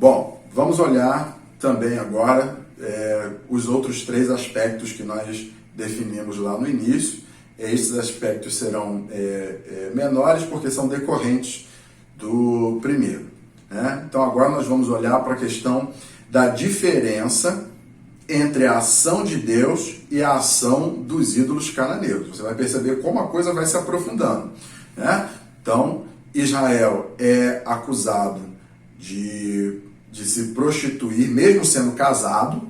Bom, vamos olhar também agora os outros três aspectos que nós definimos lá no início. Esses aspectos serão menores porque são decorrentes do primeiro, né? Então agora nós vamos olhar para a questão da diferença entre a ação de Deus e a ação dos ídolos cananeus. Você vai perceber como a coisa vai se aprofundando, né? Então, Israel é acusado de se prostituir, mesmo sendo casado,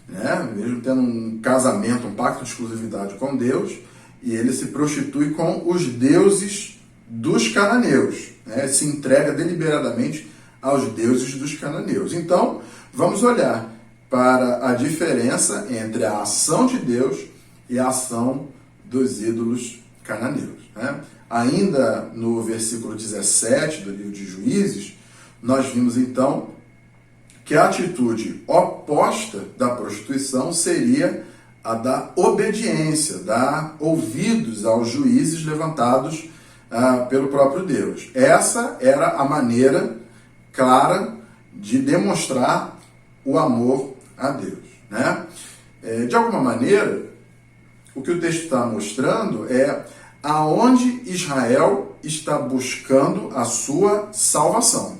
né? Mesmo tendo um casamento, um pacto de exclusividade com Deus, e ele se prostitui com os deuses dos cananeus, né? Se entrega deliberadamente aos deuses dos cananeus. Então, vamos olhar para a diferença entre a ação de Deus e a ação dos ídolos cananeus, né? Ainda no versículo 17 do livro de Juízes, nós vimos então que a atitude oposta da prostituição seria a da obediência, dar ouvidos aos juízes levantados pelo próprio Deus. Essa era a maneira clara de demonstrar o amor a Deus, né? De alguma maneira, o que o texto está mostrando é aonde Israel está buscando a sua salvação.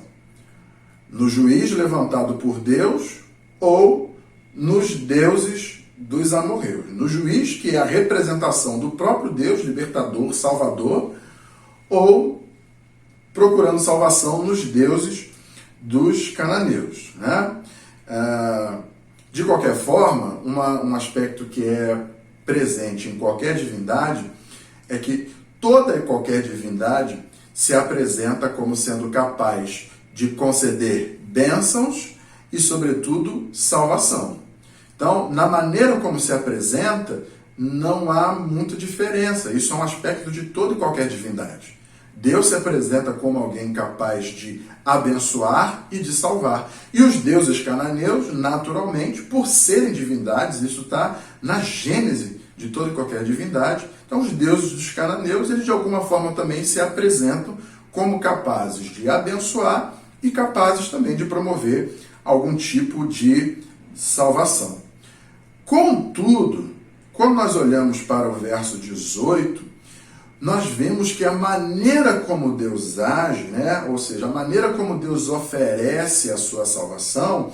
No juiz levantado por Deus ou nos deuses dos amorreus. No juiz, que é a representação do próprio Deus, libertador, salvador, ou procurando salvação nos deuses dos cananeus, né? De qualquer forma, um aspecto que é presente em qualquer divindade é que toda e qualquer divindade se apresenta como sendo capaz de conceder bênçãos e, sobretudo, salvação. Então, na maneira como se apresenta, não há muita diferença. Isso é um aspecto de toda e qualquer divindade. Deus se apresenta como alguém capaz de abençoar e de salvar. E os deuses cananeus, naturalmente, por serem divindades, isso está na gênese de toda e qualquer divindade. Então, os deuses dos cananeus, eles de alguma forma também se apresentam como capazes de abençoar e capazes também de promover algum tipo de salvação. Contudo, quando nós olhamos para o verso 18, nós vemos que a maneira como Deus age, né? Ou seja, a maneira como Deus oferece a sua salvação,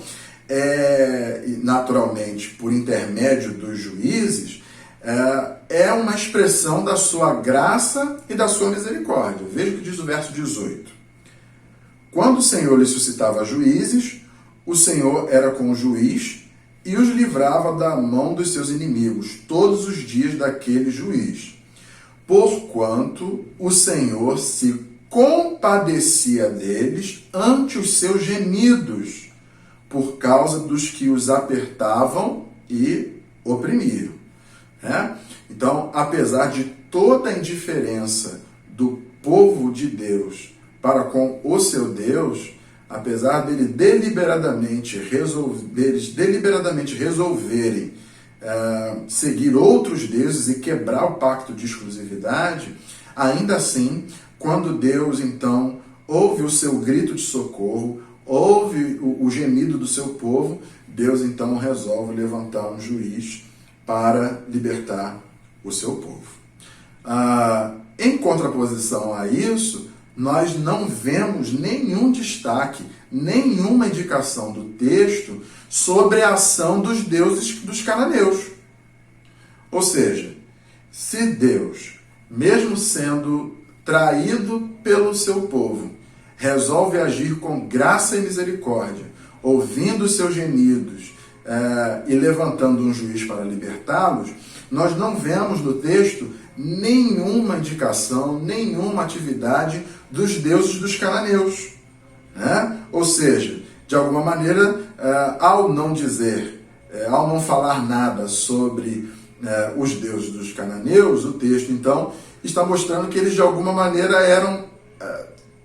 naturalmente por intermédio dos juízes, é uma expressão da sua graça e da sua misericórdia. Veja o que diz o verso 18. Quando o Senhor lhe suscitava juízes, o Senhor era com o juiz e os livrava da mão dos seus inimigos todos os dias daquele juiz. Porquanto o Senhor se compadecia deles ante os seus gemidos, por causa dos que os apertavam e oprimiam, né? Então, apesar de toda a indiferença do povo de Deus para com o seu Deus, apesar deles deliberadamente resolverem seguir outros deuses e quebrar o pacto de exclusividade, ainda assim, quando Deus então ouve o seu grito de socorro, ouve o gemido do seu povo, Deus então resolve levantar um juiz para libertar o seu povo. Em contraposição a isso, nós não vemos nenhum destaque, nenhuma indicação do texto sobre a ação dos deuses dos cananeus. Ou seja, se Deus, mesmo sendo traído pelo seu povo, resolve agir com graça e misericórdia, ouvindo os seus gemidos e levantando um juiz para libertá-los, nós não vemos no texto nenhuma indicação, nenhuma atividade dos deuses dos cananeus, né? Ou seja, de alguma maneira, ao não falar nada sobre os deuses dos cananeus, o texto então está mostrando que eles de alguma maneira eram,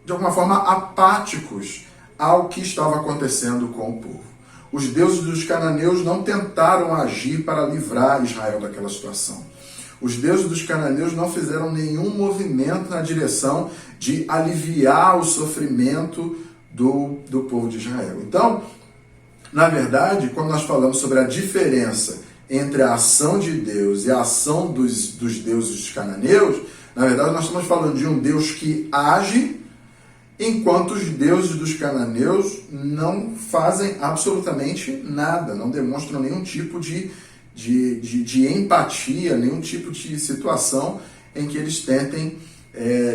de alguma forma, apáticos ao que estava acontecendo com o povo. Os deuses dos cananeus não tentaram agir para livrar Israel daquela situação. Os deuses dos cananeus não fizeram nenhum movimento na direção de aliviar o sofrimento do povo de Israel. Então, na verdade, quando nós falamos sobre a diferença entre a ação de Deus e a ação dos deuses cananeus, na verdade nós estamos falando de um Deus que age, enquanto os deuses dos cananeus não fazem absolutamente nada, não demonstram nenhum tipo de empatia, nenhum tipo de situação em que eles tentem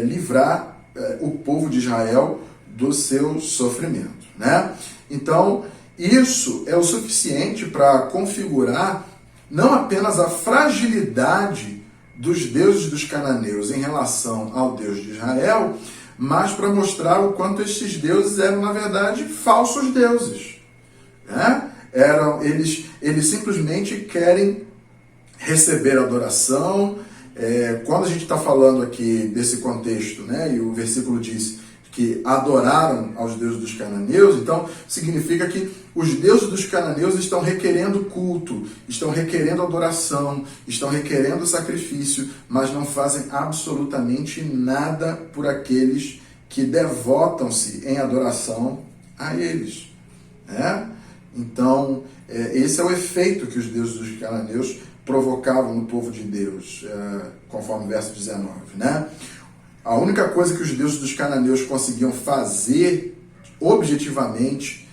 livrar o povo de Israel do seu sofrimento, né? Então, isso é o suficiente para configurar não apenas a fragilidade dos deuses dos cananeus em relação ao Deus de Israel, mas para mostrar o quanto estes deuses eram, na verdade, falsos deuses, né? Eles simplesmente querem receber adoração. Quando a gente está falando aqui desse contexto, né, e o versículo diz que adoraram aos deuses dos cananeus, então significa que os deuses dos cananeus estão requerendo culto, estão requerendo adoração, estão requerendo sacrifício, mas não fazem absolutamente nada por aqueles que devotam-se em adoração a eles, né? Então, esse é o efeito que os deuses dos cananeus provocavam no povo de Deus, conforme o verso 19, né? A única coisa que os deuses dos cananeus conseguiam fazer objetivamente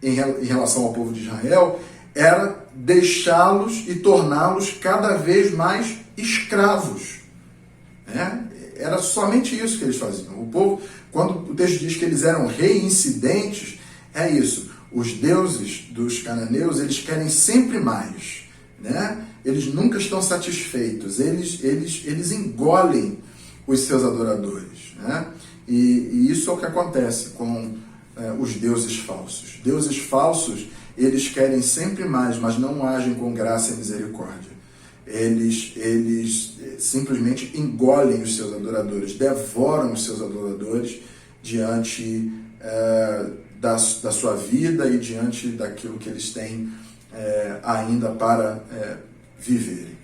em relação ao povo de Israel era deixá-los e torná-los cada vez mais escravos, né? Era somente isso que eles faziam. O povo, quando o texto diz que eles eram reincidentes, é isso. Os deuses dos cananeus, eles querem sempre mais, né? Eles nunca estão satisfeitos, eles engolem os seus adoradores, né? E isso é o que acontece com os deuses falsos. Deuses falsos, eles querem sempre mais, mas não agem com graça e misericórdia. Eles simplesmente engolem os seus adoradores, devoram os seus adoradores diante da sua vida e diante daquilo que eles têm ainda para viverem.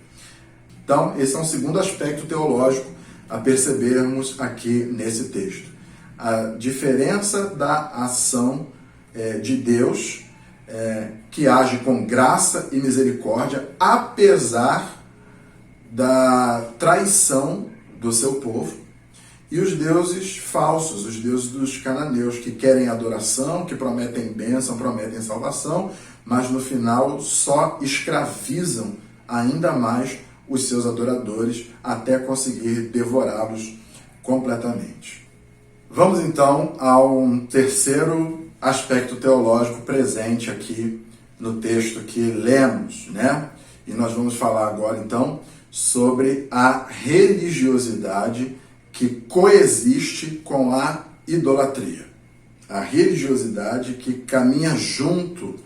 Então, esse é um segundo aspecto teológico a percebermos aqui nesse texto. A diferença da ação de Deus, que age com graça e misericórdia, apesar da traição do seu povo, e os deuses falsos, os deuses dos cananeus, que querem adoração, que prometem bênção, prometem salvação, mas no final só escravizam ainda mais os seus adoradores até conseguir devorá-los completamente. Vamos então ao terceiro aspecto teológico presente aqui no texto que lemos, né? E nós vamos falar agora então sobre a religiosidade que coexiste com a idolatria. A religiosidade que caminha junto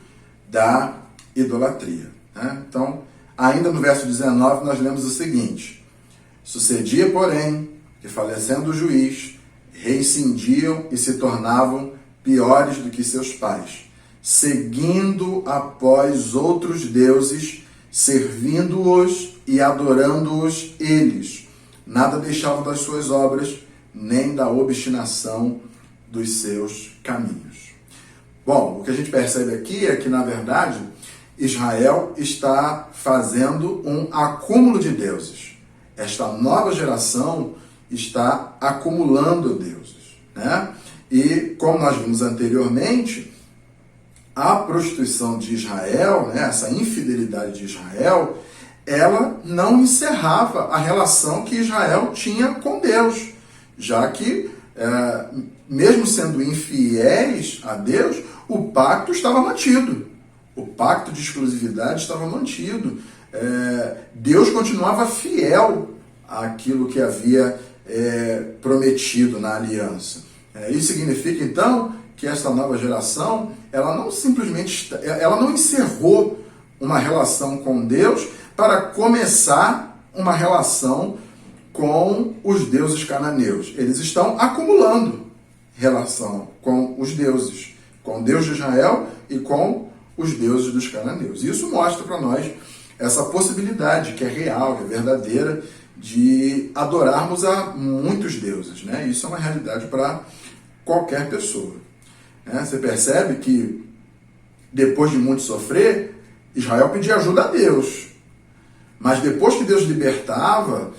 da idolatria, né? Então, ainda no verso 19, nós lemos o seguinte: sucedia, porém, que falecendo o juiz, reincindiam e se tornavam piores do que seus pais, seguindo após outros deuses, servindo-os e adorando-os eles. Nada deixavam das suas obras, nem da obstinação dos seus caminhos. Bom, o que a gente percebe aqui é que, na verdade, Israel está fazendo um acúmulo de deuses. Esta nova geração está acumulando deuses, né? E, como nós vimos anteriormente, a prostituição de Israel, né, essa infidelidade de Israel, ela não encerrava a relação que Israel tinha com Deus, já que, mesmo sendo infiéis a Deus, o pacto estava mantido. O pacto de exclusividade estava mantido. Deus continuava fiel àquilo que havia prometido na aliança. Isso significa, então, que esta nova geração, ela não encerrou uma relação com Deus para começar uma relação com os deuses cananeus. Eles estão acumulando relação com os deuses, com o Deus de Israel e com os deuses dos cananeus. Isso mostra para nós essa possibilidade que é real, que é verdadeira, de adorarmos a muitos deuses, né? Isso é uma realidade para qualquer pessoa. Você percebe que, depois de muito sofrer, Israel pedia ajuda a Deus. Mas depois que Deus libertava,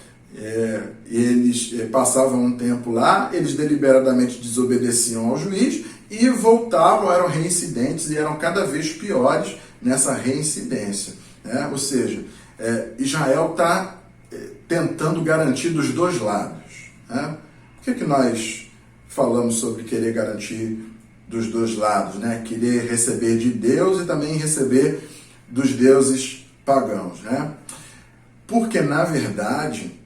eles passavam um tempo lá, eles deliberadamente desobedeciam ao juiz e voltavam, eram reincidentes e eram cada vez piores nessa reincidência. Ou seja, Israel está tentando garantir dos dois lados. Por que nós falamos sobre querer garantir dos dois lados? Querer receber de Deus e também receber dos deuses pagãos. Porque, na verdade,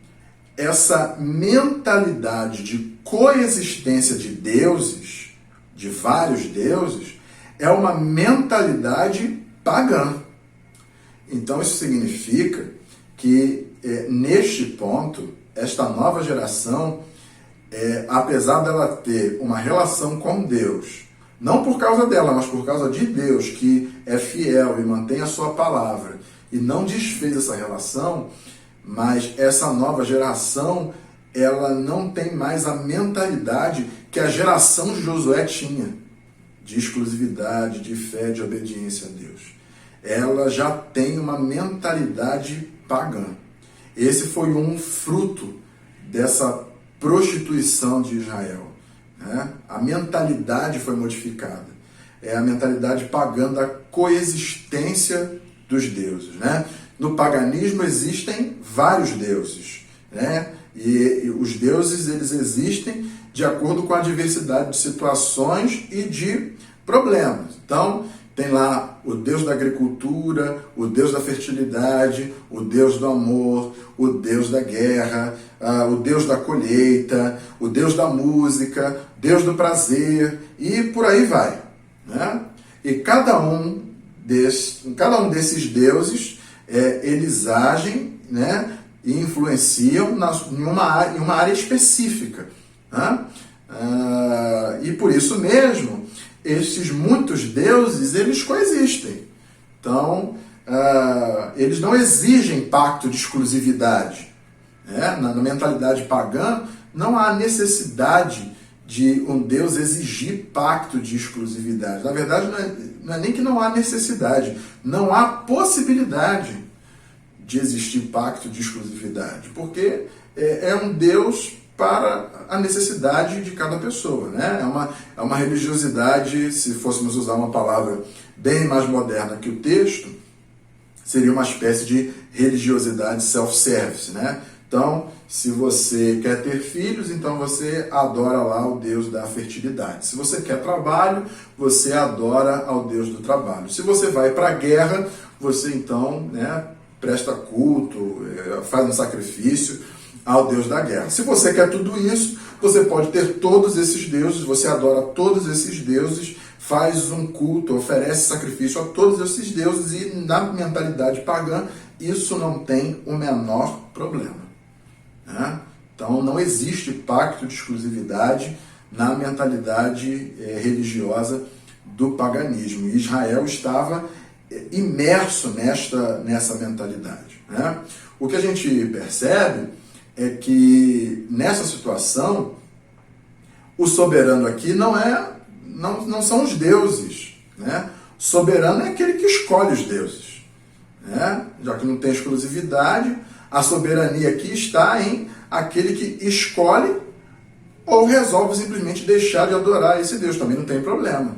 essa mentalidade de coexistência de deuses, de vários deuses, é uma mentalidade pagã. Então, isso significa que, neste ponto, esta nova geração, apesar dela ter uma relação com Deus, não por causa dela, mas por causa de Deus, que é fiel e mantém a sua palavra, e não desfez essa relação, mas essa nova geração, ela não tem mais a mentalidade que a geração de Josué tinha, de exclusividade, de fé, de obediência a Deus. Ela já tem uma mentalidade pagã. Esse foi um fruto dessa prostituição de Israel. A mentalidade foi modificada. É a mentalidade pagã da coexistência dos deuses. No paganismo existem vários deuses. E os deuses, eles existem de acordo com a diversidade de situações e de problemas. Então, tem lá o Deus da agricultura, o Deus da fertilidade, o Deus do amor, o Deus da guerra, o Deus da colheita, o Deus da música, Deus do prazer, e por aí vai. E cada um desses deuses, eles agem, e influenciam em uma área específica. E por isso mesmo, esses muitos deuses, eles coexistem. Então, eles não exigem pacto de exclusividade. Na mentalidade pagã, não há necessidade de um Deus exigir pacto de exclusividade. Na verdade, não é nem que não há necessidade, não há possibilidade de existir pacto de exclusividade, porque é um Deus para a necessidade de cada pessoa. É uma religiosidade, se fôssemos usar uma palavra bem mais moderna que o texto, seria uma espécie de religiosidade self-service. Então, se você quer ter filhos, então você adora lá o Deus da fertilidade. Se você quer trabalho, você adora ao Deus do trabalho. Se você vai para a guerra, você então presta culto, faz um sacrifício ao Deus da guerra. Se você quer tudo isso, você pode ter todos esses deuses, você adora todos esses deuses, faz um culto, oferece sacrifício a todos esses deuses, e na mentalidade pagã, isso não tem o menor problema. Então, não existe pacto de exclusividade na mentalidade religiosa do paganismo. E Israel estava imerso nessa mentalidade. O que a gente percebe é que, nessa situação, o soberano aqui não são os deuses. O soberano é aquele que escolhe os deuses. Já que não tem exclusividade, a soberania aqui está em aquele que escolhe ou resolve simplesmente deixar de adorar esse Deus. Também não tem problema.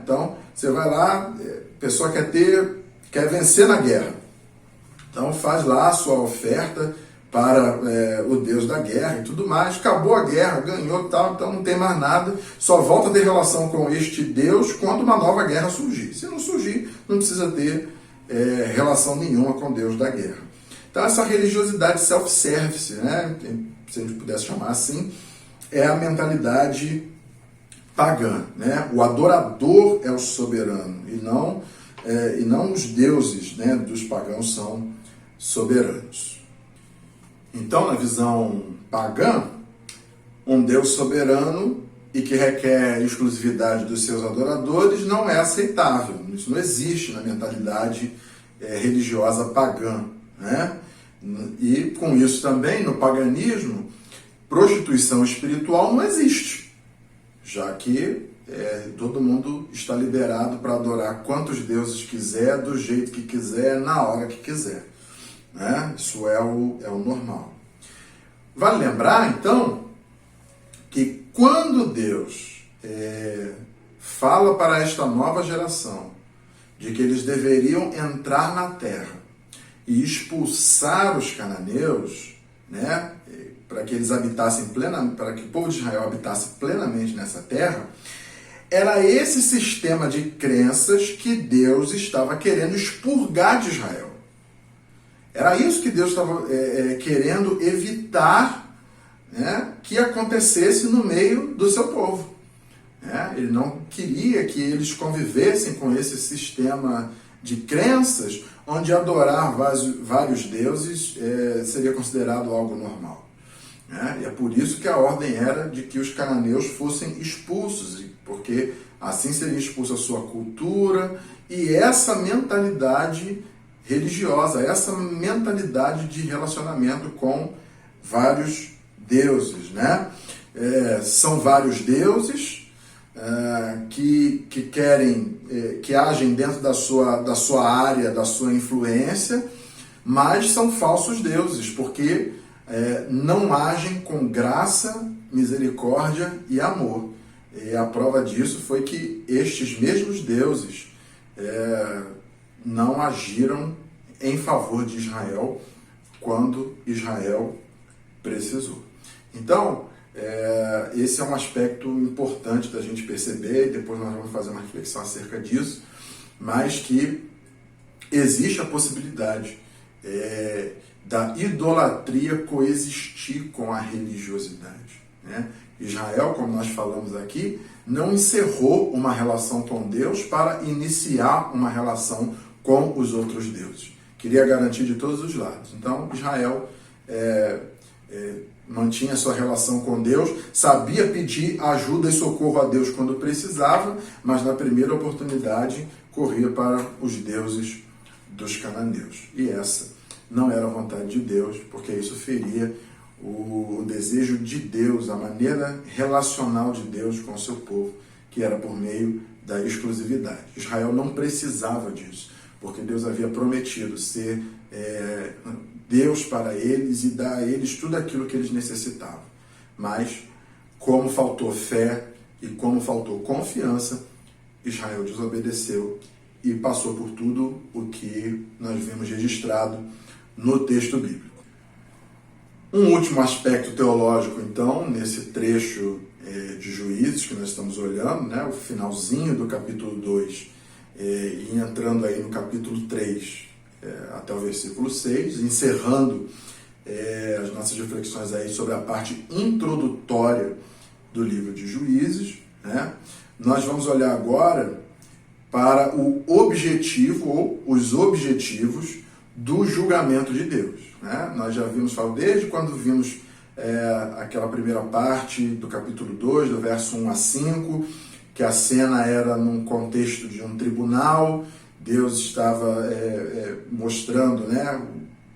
Então, você vai lá, a pessoa quer vencer na guerra. Então, faz lá a sua oferta para o Deus da guerra e tudo mais. Acabou a guerra, ganhou, tal, então não tem mais nada. Só volta a ter relação com este Deus quando uma nova guerra surgir. Se não surgir, não precisa ter relação nenhuma com Deus da guerra. Então, essa religiosidade self-service, se a gente pudesse chamar assim, é a mentalidade pagã. O adorador é o soberano, e não os deuses dos pagãos são soberanos. Então, na visão pagã, um Deus soberano e que requer exclusividade dos seus adoradores não é aceitável. Isso não existe na mentalidade religiosa pagã. E com isso também, no paganismo, prostituição espiritual não existe. já que todo mundo está liberado para adorar quantos deuses quiser, do jeito que quiser, na hora que quiser. Né? Isso é o normal. Vale lembrar, então, que quando Deus fala para esta nova geração de que eles deveriam entrar na terra e expulsar os cananeus, né, para que eles habitassem plenamente, para que o povo de Israel habitasse plenamente nessa terra, era esse sistema de crenças que Deus estava querendo expurgar de Israel. Era isso que Deus estava querendo evitar, né, que acontecesse no meio do seu povo. Ele não queria que eles convivessem com esse sistema de crenças onde adorar vários deuses seria considerado algo normal. E é por isso que a ordem era de que os cananeus fossem expulsos, porque assim seria expulsa a sua cultura e essa mentalidade religiosa, essa mentalidade de relacionamento com vários deuses. Né? São vários deuses que querem, que agem dentro da sua área, da sua influência, mas são falsos deuses, porque não agem com graça, misericórdia e amor. E a prova disso foi que estes mesmos deuses não agiram em favor de Israel quando Israel precisou. Então, esse é um aspecto importante da gente perceber, e depois nós vamos fazer uma reflexão acerca disso, mas que existe a possibilidade da idolatria coexistir com a religiosidade. Né? Israel, como nós falamos aqui, não encerrou uma relação com Deus para iniciar uma relação com os outros deuses. Queria garantir de todos os lados. Então, Israel mantinha sua relação com Deus, sabia pedir ajuda e socorro a Deus quando precisava, mas na primeira oportunidade corria para os deuses dos cananeus. E essa não era a vontade de Deus, porque isso feria o desejo de Deus, a maneira relacional de Deus com o seu povo, que era por meio da exclusividade. Israel não precisava disso, porque Deus havia prometido ser Deus para eles e dar a eles tudo aquilo que eles necessitavam. Mas, como faltou fé e como faltou confiança, Israel desobedeceu e passou por tudo o que nós vemos registrado no texto bíblico. Um último aspecto teológico, então, nesse trecho de Juízes que nós estamos olhando, né, o finalzinho do capítulo 2, e entrando aí no capítulo 3, até o versículo 6, encerrando as nossas reflexões aí sobre a parte introdutória do livro de Juízes, né? Nós vamos olhar agora para o objetivo ou os objetivos do julgamento de Deus. Né? Nós já vimos falar desde quando vimos aquela primeira parte do capítulo 2, do verso 1 a 5, que a cena era num contexto de um tribunal. Deus estava mostrando, né,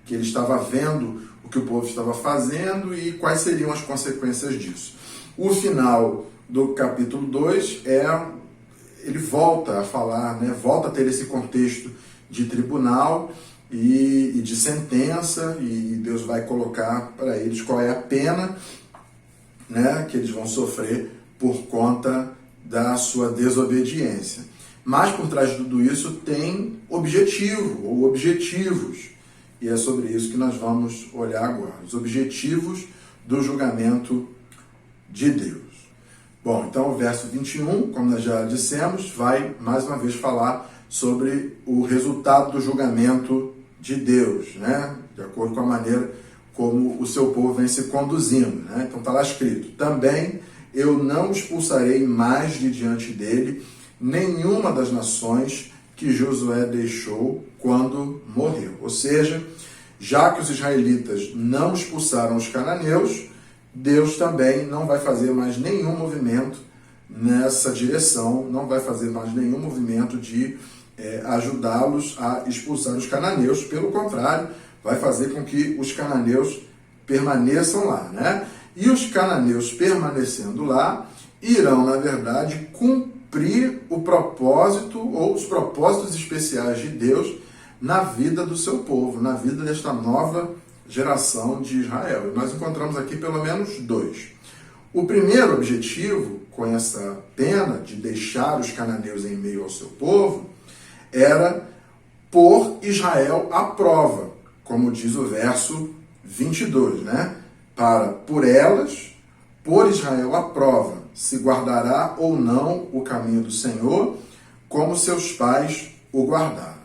que ele estava vendo o que o povo estava fazendo e quais seriam as consequências disso. O final do capítulo 2 ele volta a falar, né, volta a ter esse contexto de tribunal e de sentença, e Deus vai colocar para eles qual é a pena, né, que eles vão sofrer por conta da sua desobediência. Mas por trás de tudo isso tem objetivo ou objetivos, e é sobre isso que nós vamos olhar agora, os objetivos do julgamento de Deus. Bom, então o verso 21, como nós já dissemos, vai mais uma vez falar sobre o resultado do julgamento de Deus, né? De acordo com a maneira como o seu povo vem se conduzindo. Né? Então está lá escrito: também eu não expulsarei mais de diante dele nenhuma das nações que Josué deixou quando morreu. Ou seja, já que os israelitas não expulsaram os cananeus, Deus também não vai fazer mais nenhum movimento nessa direção, não vai fazer mais nenhum movimento de ajudá-los a expulsar os cananeus. Pelo contrário, vai fazer com que os cananeus permaneçam lá, né? E os cananeus permanecendo lá, irão, na verdade, cumprir o propósito ou os propósitos especiais de Deus na vida do seu povo, na vida desta nova geração de Israel. E nós encontramos aqui pelo menos dois. O primeiro objetivo com essa pena de deixar os cananeus em meio ao seu povo era pôr Israel à prova, como diz o verso 22, né? Por elas, pôr Israel à prova, se guardará ou não o caminho do Senhor, como seus pais o guardaram.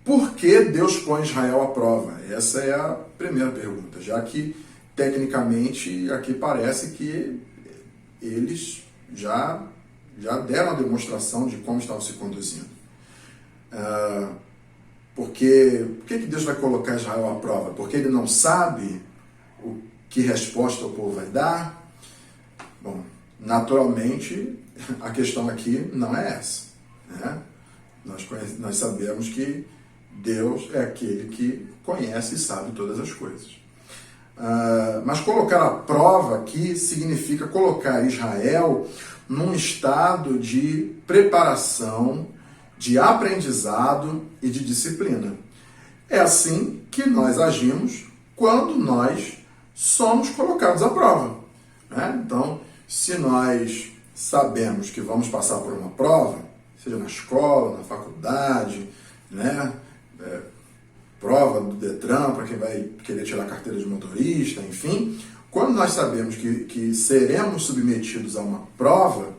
Por que Deus põe Israel à prova? Essa é a primeira pergunta, já que, tecnicamente, aqui parece que eles já deram a demonstração de como estavam se conduzindo. Por que Deus vai colocar Israel à prova? Porque ele não sabe que resposta o povo vai dar? Bom, naturalmente, a questão aqui não é essa, né? Nós sabemos que Deus é aquele que conhece e sabe todas as coisas. Mas colocar à prova aqui significa colocar Israel num estado de preparação, de aprendizado e de disciplina. É assim que nós agimos quando nós somos colocados à prova, né? Então, se nós sabemos que vamos passar por uma prova, seja na escola, na faculdade, né? Prova do Detran para quem vai querer tirar a carteira de motorista, enfim, quando nós sabemos que seremos submetidos a uma prova,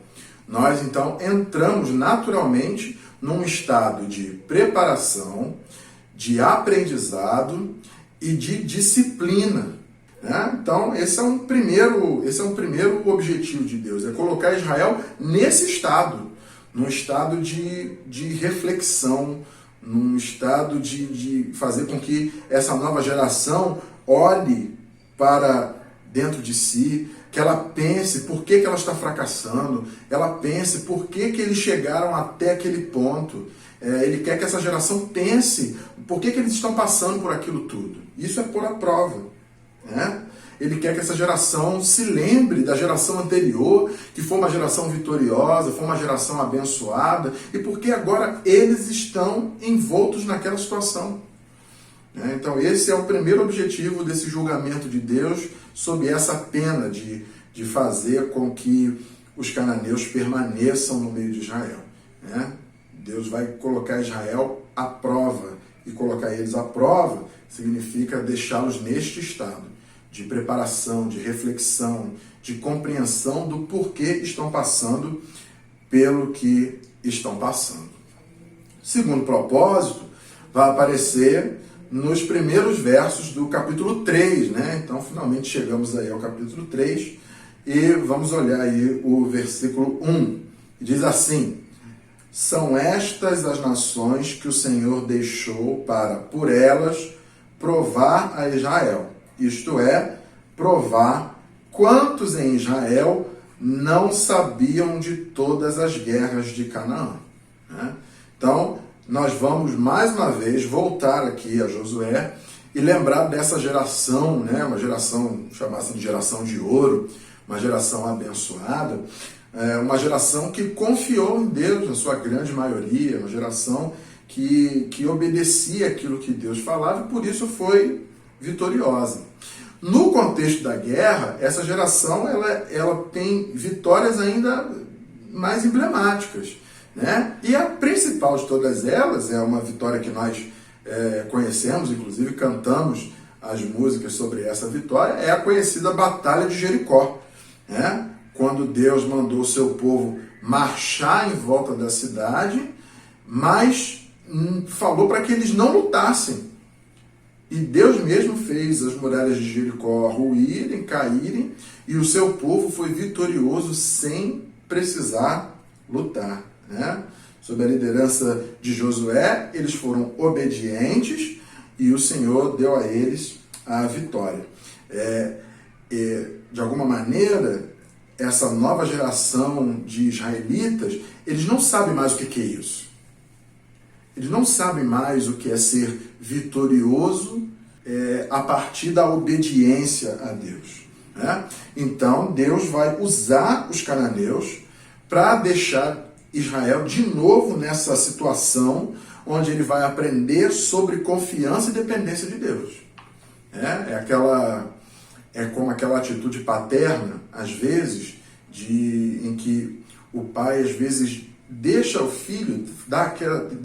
nós então entramos naturalmente num estado de preparação, de aprendizado e de disciplina, né? Então, esse é um primeiro objetivo de Deus, é colocar Israel nesse estado, num estado de reflexão, num estado de fazer com que essa nova geração olhe para dentro de si, que ela pense por que ela está fracassando, ela pense por que eles chegaram até aquele ponto. Ele quer que essa geração pense por que eles estão passando por aquilo tudo. Isso é pôr à prova, né? Ele quer que essa geração se lembre da geração anterior, que foi uma geração vitoriosa, foi uma geração abençoada, e porque agora eles estão envoltos naquela situação. Então esse é o primeiro objetivo desse julgamento de Deus sob essa pena de fazer com que os cananeus permaneçam no meio de Israel, né? Deus vai colocar Israel à prova, e colocar eles à prova significa deixá-los neste estado de preparação, de reflexão, de compreensão do porquê estão passando pelo que estão passando. Segundo propósito, vai aparecer nos primeiros versos do capítulo 3, né? Então, finalmente chegamos aí ao capítulo 3 e vamos olhar aí o versículo 1. Diz assim: são estas as nações que o Senhor deixou para, por elas, provar a Israel. Isto é, provar quantos em Israel não sabiam de todas as guerras de Canaã, né? Então, nós vamos mais uma vez voltar aqui a Josué e lembrar dessa geração, né? Uma geração chamada de geração de ouro, uma geração abençoada, uma geração que confiou em Deus, na sua grande maioria, uma geração que obedecia aquilo que Deus falava e por isso foi vitoriosa. No contexto da guerra, essa geração ela tem vitórias ainda mais emblemáticas, né? E a principal de todas elas é uma vitória que nós conhecemos, inclusive cantamos as músicas sobre essa vitória, é a conhecida Batalha de Jericó, né? Quando Deus mandou o seu povo marchar em volta da cidade, mas falou para que eles não lutassem. E Deus mesmo fez as muralhas de Jericó ruírem, caírem, e o seu povo foi vitorioso sem precisar lutar, né? Sob a liderança de Josué, eles foram obedientes e o Senhor deu a eles a vitória. De alguma maneira, essa nova geração de israelitas, eles não sabem mais o que é isso. Eles não sabem mais o que é ser vitorioso a partir da obediência a Deus, né? Então Deus vai usar os cananeus para deixar Israel de novo nessa situação onde ele vai aprender sobre confiança e dependência de Deus. É como aquela atitude paterna, às vezes, em que o pai, às vezes, deixa o filho, dá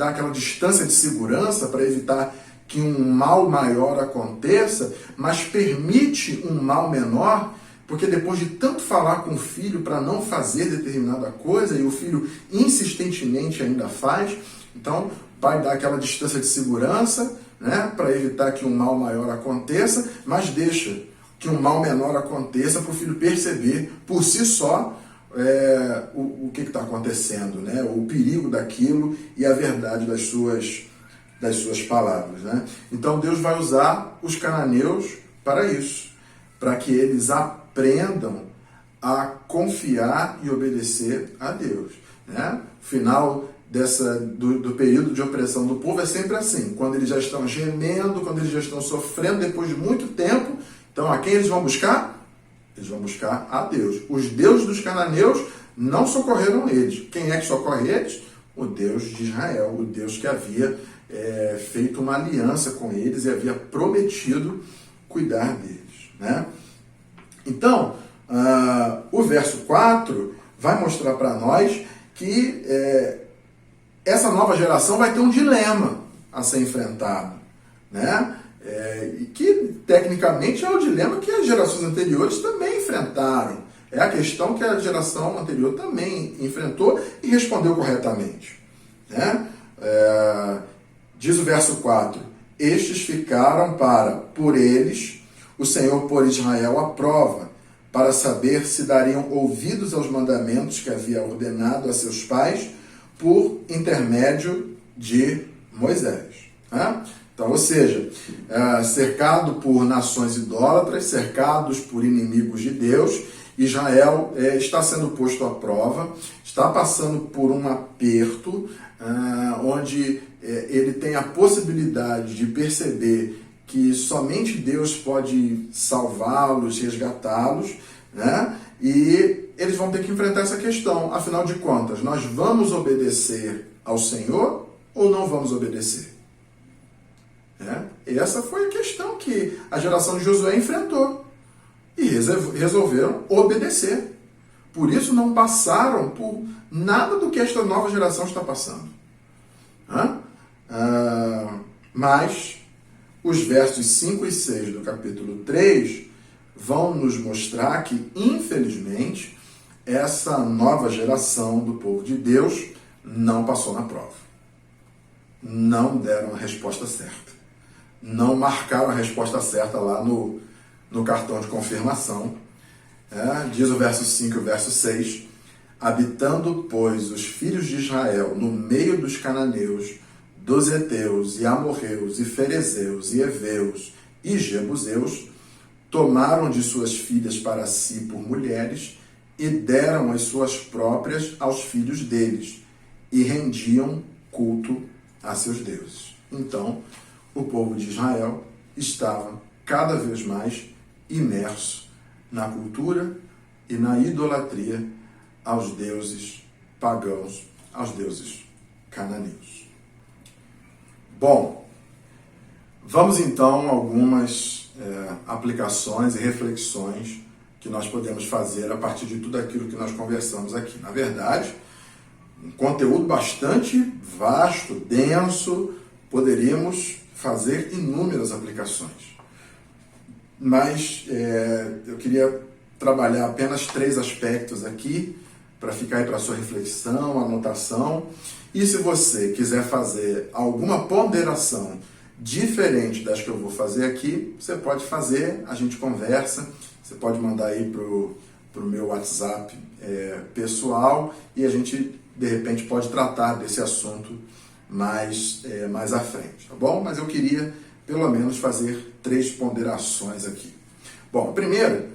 aquela distância de segurança para evitar que um mal maior aconteça, mas permite um mal menor, porque depois de tanto falar com o filho para não fazer determinada coisa, e o filho insistentemente ainda faz, então o pai dá aquela distância de segurança, né, para evitar que um mal maior aconteça, mas deixa que um mal menor aconteça para o filho perceber por si só o que está acontecendo, né, o perigo daquilo e a verdade das suas palavras, né? Então Deus vai usar os cananeus para isso, para que eles aprendam a confiar e obedecer a Deus, né? O final do período de opressão do povo é sempre assim, quando eles já estão gemendo, quando eles já estão sofrendo depois de muito tempo. Então a quem eles vão buscar? Eles vão buscar a Deus. Os deuses dos cananeus não socorreram eles. Quem é que socorre eles? O Deus de Israel, o Deus que havia feito uma aliança com eles e havia prometido cuidar deles, né? Então, o verso 4 vai mostrar para nós que essa nova geração vai ter um dilema a ser enfrentado, né? E que, tecnicamente, é o dilema que as gerações anteriores também enfrentaram. É a questão que a geração anterior também enfrentou e respondeu corretamente, né? Diz o verso 4, estes ficaram por eles, o Senhor por Israel à prova, para saber se dariam ouvidos aos mandamentos que havia ordenado a seus pais por intermédio de Moisés. Né? Então, ou seja, cercado por nações idólatras, cercados por inimigos de Deus, Israel está sendo posto à prova, está passando por um aperto, onde ele tem a possibilidade de perceber que somente Deus pode salvá-los, resgatá-los, né? E eles vão ter que enfrentar essa questão. Afinal de contas, nós vamos obedecer ao Senhor ou não vamos obedecer? E essa foi a questão que a geração de Josué enfrentou. E resolveram obedecer. Por isso não passaram por nada do que esta nova geração está passando. Mas os versos 5 e 6 do capítulo 3 vão nos mostrar que, infelizmente, essa nova geração do povo de Deus não passou na prova. Não deram a resposta certa. Não marcaram a resposta certa lá no cartão de confirmação. Diz o verso 5 e o verso 6, habitando, pois, os filhos de Israel no meio dos cananeus, dos heteus e amorreus e ferezeus e heveus e jebuseus, tomaram de suas filhas para si por mulheres e deram as suas próprias aos filhos deles e rendiam culto a seus deuses. Então, o povo de Israel estava cada vez mais imerso na cultura e na idolatria aos deuses pagãos, aos deuses cananeus. Bom, vamos então a algumas aplicações e reflexões que nós podemos fazer a partir de tudo aquilo que nós conversamos aqui. Na verdade, um conteúdo bastante vasto, denso, poderíamos fazer inúmeras aplicações. Mas eu queria trabalhar apenas 3 aspectos aqui, para ficar aí para sua reflexão, anotação. E se você quiser fazer alguma ponderação diferente das que eu vou fazer aqui, você pode fazer, a gente conversa, você pode mandar aí para o meu WhatsApp pessoal e a gente, de repente, pode tratar desse assunto mais à frente, tá bom? Mas eu queria, pelo menos, fazer 3 ponderações aqui. Bom, primeiro,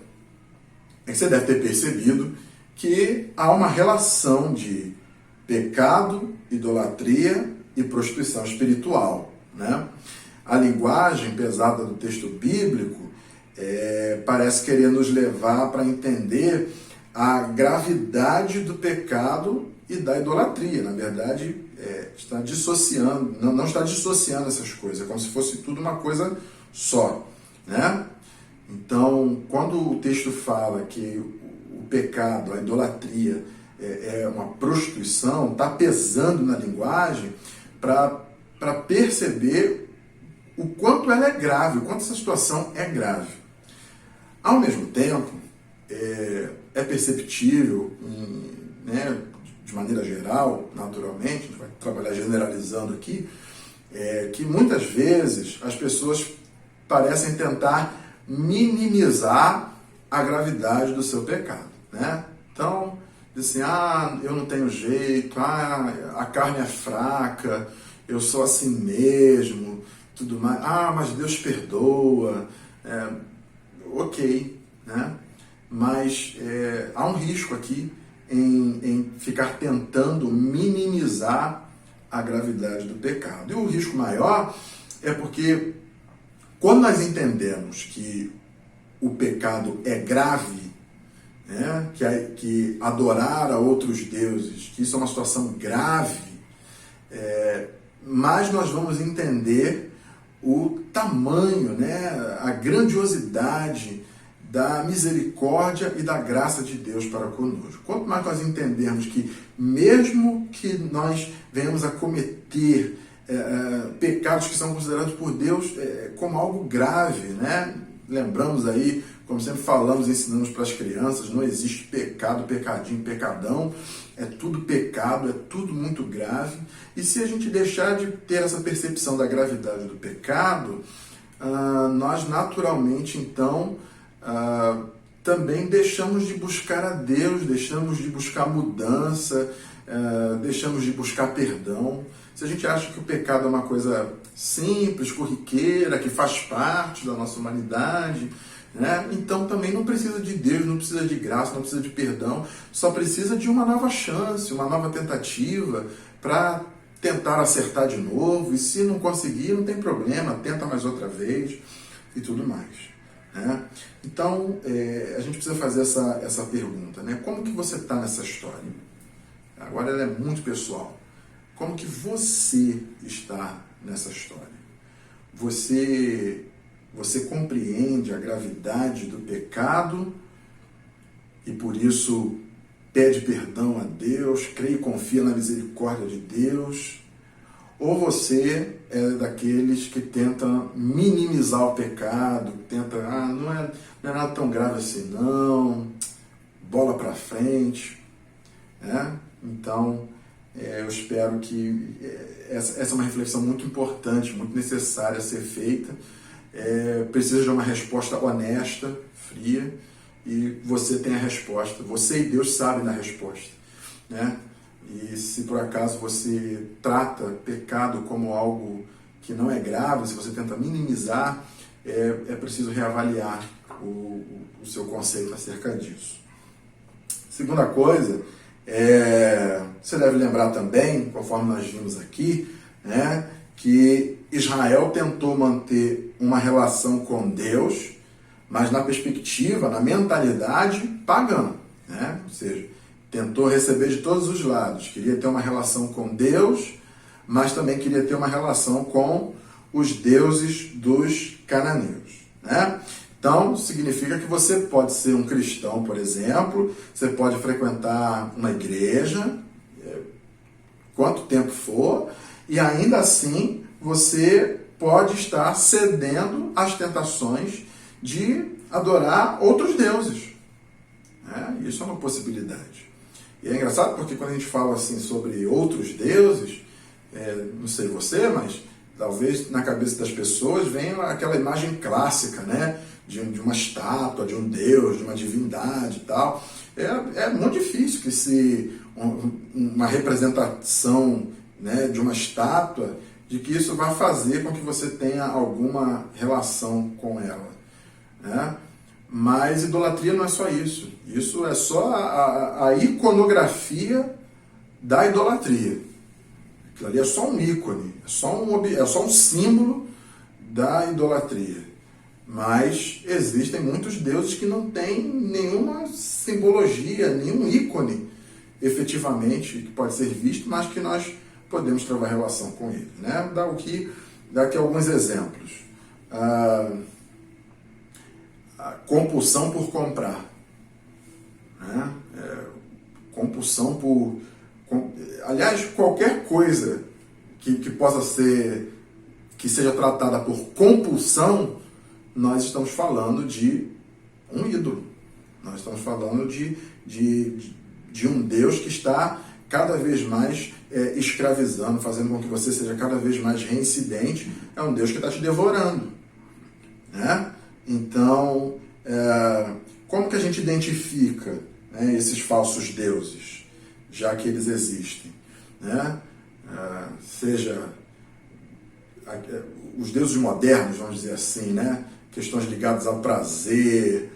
é que você deve ter percebido que há uma relação de pecado, idolatria e prostituição espiritual, né? A linguagem pesada do texto bíblico parece querer nos levar para entender a gravidade do pecado e da idolatria. Na verdade, está dissociando, não está dissociando essas coisas, é como se fosse tudo uma coisa só, né? Então, quando o texto fala que o pecado, a idolatria é uma prostituição, está pesando na linguagem para perceber o quanto ela é grave, o quanto essa situação é grave. Ao mesmo tempo, é perceptível, né, de maneira geral, naturalmente, a gente vai trabalhar generalizando aqui, que muitas vezes as pessoas parecem tentar minimizar a gravidade do seu pecado, né? Então, assim, eu não tenho jeito, a carne é fraca, eu sou assim mesmo, tudo mais, mas Deus perdoa, ok, né? Mas há um risco aqui em ficar tentando minimizar a gravidade do pecado. E o risco maior é porque quando nós entendemos que o pecado é grave, né, que adorar a outros deuses, que isso é uma situação grave, mas nós vamos entender o tamanho, né, a grandiosidade da misericórdia e da graça de Deus para conosco. Quanto mais nós entendermos que mesmo que nós venhamos a cometer pecados que são considerados por Deus como algo grave, né? Lembramos aí, como sempre falamos e ensinamos para as crianças, não existe pecado, pecadinho, pecadão, é tudo pecado, é tudo muito grave. E se a gente deixar de ter essa percepção da gravidade do pecado, nós naturalmente, então, também deixamos de buscar a Deus, deixamos de buscar mudança, deixamos de buscar perdão. Se a gente acha que o pecado é uma coisa simples, corriqueira, que faz parte da nossa humanidade, né? Então também não precisa de Deus, não precisa de graça, não precisa de perdão, só precisa de uma nova chance, uma nova tentativa para tentar acertar de novo, e se não conseguir, não tem problema, tenta mais outra vez e tudo mais, né? Então, a gente precisa fazer essa pergunta, né? Como que você está nessa história? Agora ela é muito pessoal. Como que você está nessa história? Você compreende a gravidade do pecado e por isso pede perdão a Deus, crê e confia na misericórdia de Deus? Ou você é daqueles que tentam minimizar o pecado, não é nada tão grave assim não, bola para frente, né? Então, eu espero que essa é uma reflexão muito importante, muito necessária a ser feita. Precisa de uma resposta honesta, fria, e você tem a resposta. Você e Deus sabem da resposta, né? E se por acaso você trata pecado como algo que não é grave, se você tenta minimizar, é preciso reavaliar o seu conceito acerca disso. Segunda coisa, você deve lembrar também, conforme nós vimos aqui, né, que Israel tentou manter uma relação com Deus, mas na perspectiva, na mentalidade pagã, né? Ou seja, tentou receber de todos os lados, queria ter uma relação com Deus, mas também queria ter uma relação com os deuses dos cananeus, né? Então, significa que você pode ser um cristão, por exemplo, você pode frequentar uma igreja, quanto tempo for, e ainda assim você pode estar cedendo às tentações de adorar outros deuses, né? Isso é uma possibilidade. E é engraçado porque quando a gente fala assim sobre outros deuses, não sei você, mas talvez na cabeça das pessoas venha aquela imagem clássica, né? De uma estátua, de um deus, de uma divindade e tal. É muito difícil que uma representação, né, de uma estátua, de que isso vai fazer com que você tenha alguma relação com ela, né? Mas idolatria não é só isso. Isso é só a iconografia da idolatria. Aquilo ali é só um ícone, é só um símbolo da idolatria. Mas existem muitos deuses que não têm nenhuma simbologia, nenhum ícone efetivamente que pode ser visto, mas que nós podemos travar relação com ele, né? Dá aqui alguns exemplos. A compulsão por comprar, né? Compulsão por... Aliás, qualquer coisa que possa ser, que seja tratada por compulsão, nós estamos falando de um ídolo. Nós estamos falando de um Deus que está cada vez mais escravizando, fazendo com que você seja cada vez mais reincidente. É um Deus que está te devorando, né? Então, como que a gente identifica, né, esses falsos deuses, já que eles existem, né? Seja os deuses modernos, vamos dizer assim, né? Questões ligadas ao prazer,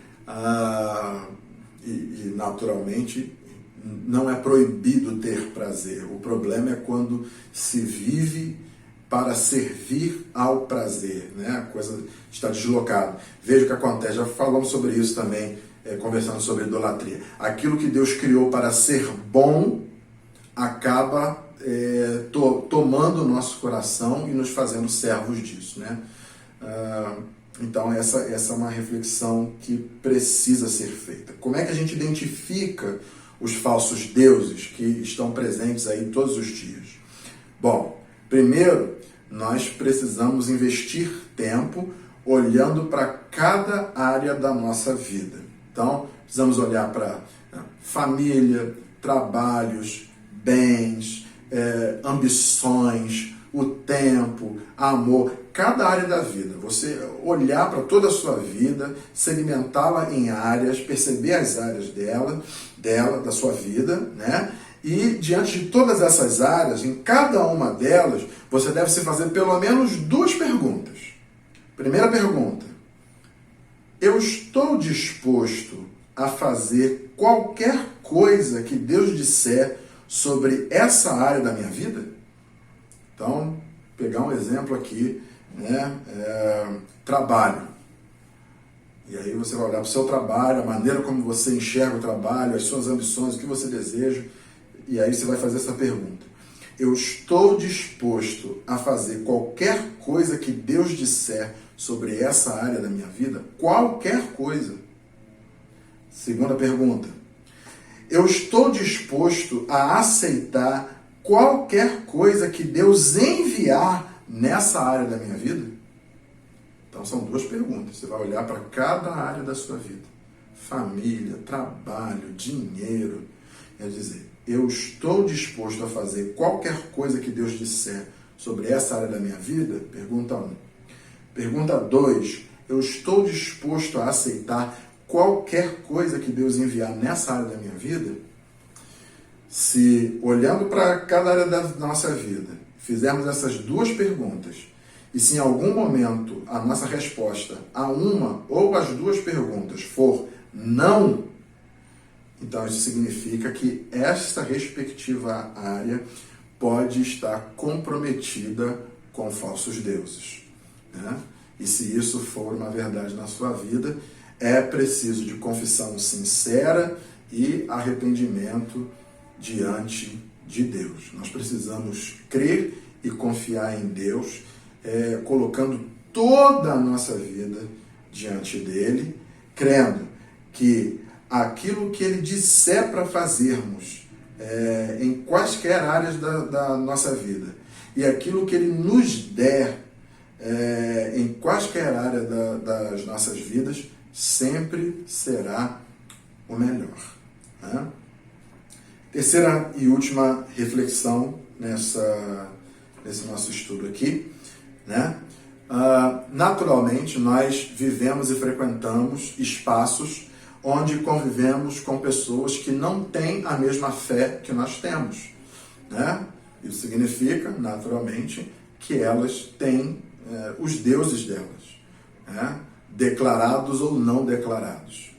e naturalmente não é proibido ter prazer. O problema é quando se vive para servir ao prazer, né? A coisa está deslocada. Veja o que acontece, já falamos sobre isso também, conversando sobre idolatria. Aquilo que Deus criou para ser bom acaba tomando o nosso coração e nos fazendo servos disso, né? Então essa é uma reflexão que precisa ser feita. Como é que a gente identifica os falsos deuses que estão presentes aí todos os dias? Bom, primeiro, nós precisamos investir tempo olhando para cada área da nossa vida. Então, precisamos olhar para família, trabalhos, bens, ambições, o tempo, amor, cada área da vida. Você olhar para toda a sua vida, segmentá-la em áreas, perceber as áreas dela, da sua vida, né? E diante de todas essas áreas, em cada uma delas, você deve se fazer pelo menos duas perguntas. Primeira pergunta: eu estou disposto a fazer qualquer coisa que Deus disser sobre essa área da minha vida? Então, pegar um exemplo aqui, né? Trabalho. E aí você vai olhar para o seu trabalho, a maneira como você enxerga o trabalho, as suas ambições, o que você deseja, e aí você vai fazer essa pergunta: eu estou disposto a fazer qualquer coisa que Deus disser sobre essa área da minha vida? Qualquer coisa. Segunda pergunta: eu estou disposto a aceitar qualquer coisa que Deus enviar nessa área da minha vida? Então são duas perguntas. Você vai olhar para cada área da sua vida. Família, trabalho, dinheiro. Quer dizer, eu estou disposto a fazer qualquer coisa que Deus disser sobre essa área da minha vida? Pergunta 1. Pergunta 2. Eu estou disposto a aceitar qualquer coisa que Deus enviar nessa área da minha vida? Se, olhando para cada área da nossa vida, fizermos essas duas perguntas, e se em algum momento a nossa resposta a uma ou as duas perguntas for não, então isso significa que esta respectiva área pode estar comprometida com falsos deuses, né? E se isso for uma verdade na sua vida, é preciso de confissão sincera e arrependimento diante de Deus. Nós precisamos crer e confiar em Deus, colocando toda a nossa vida diante dele, crendo que aquilo que ele disser para fazermos em quaisquer áreas da nossa vida e aquilo que ele nos der em quaisquer área das nossas vidas sempre será o melhor, né? Terceira e última reflexão nesse nosso estudo aqui, né? Naturalmente, nós vivemos e frequentamos espaços onde convivemos com pessoas que não têm a mesma fé que nós temos, né? Isso significa, naturalmente, que elas têm os deuses delas, né? Declarados ou não declarados.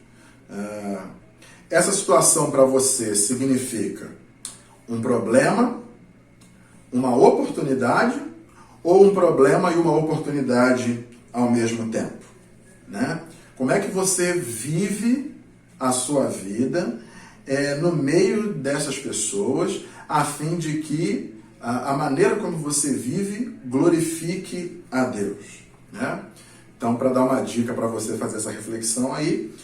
Essa situação para você significa um problema, uma oportunidade, ou um problema e uma oportunidade ao mesmo tempo? né? Como é que você vive a sua vida no meio dessas pessoas, a fim de que a maneira como você vive glorifique a Deus, né? Então, para dar uma dica para você fazer essa reflexão aí,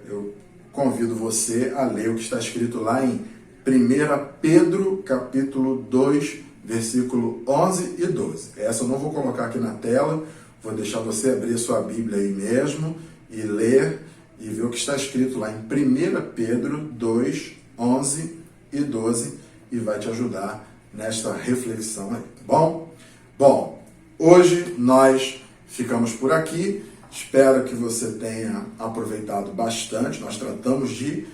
eu convido você a ler o que está escrito lá em 1 Pedro, capítulo 2, versículo 11 e 12. Essa eu não vou colocar aqui na tela, vou deixar você abrir a sua Bíblia aí mesmo e ler e ver o que está escrito lá em 1 Pedro 2, 11 e 12 e vai te ajudar nesta reflexão aí, tá bom? Bom, hoje nós ficamos por aqui. Espero que você tenha aproveitado bastante. Nós tratamos de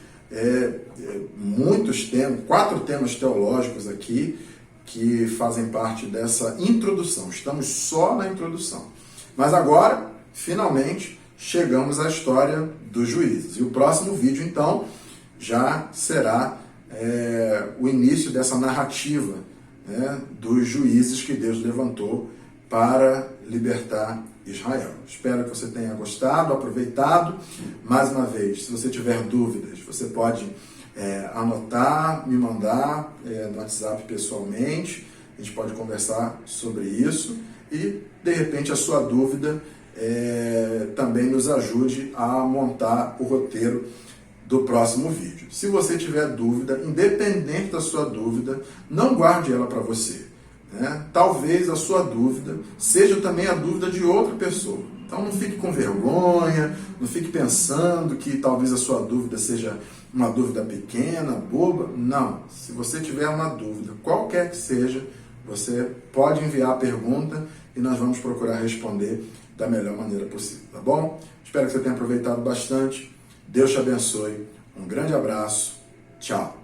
muitos temas, 4 temas teológicos aqui que fazem parte dessa introdução. Estamos só na introdução. Mas agora, finalmente, chegamos à história dos juízes. E o próximo vídeo, então, já será o início dessa narrativa, né, dos juízes que Deus levantou para libertar Israel. Espero que você tenha gostado, aproveitado. Mais uma vez, se você tiver dúvidas, você pode anotar, me mandar no WhatsApp pessoalmente. A gente pode conversar sobre isso e, de repente, a sua dúvida também nos ajude a montar o roteiro do próximo vídeo. Se você tiver dúvida, independente da sua dúvida, não guarde ela para você, né? Talvez a sua dúvida seja também a dúvida de outra pessoa. Então não fique com vergonha, não fique pensando que talvez a sua dúvida seja uma dúvida pequena, boba. Não. Se você tiver uma dúvida, qualquer que seja, você pode enviar a pergunta e nós vamos procurar responder da melhor maneira possível, tá bom? Espero que você tenha aproveitado bastante. Deus te abençoe. Um grande abraço. Tchau.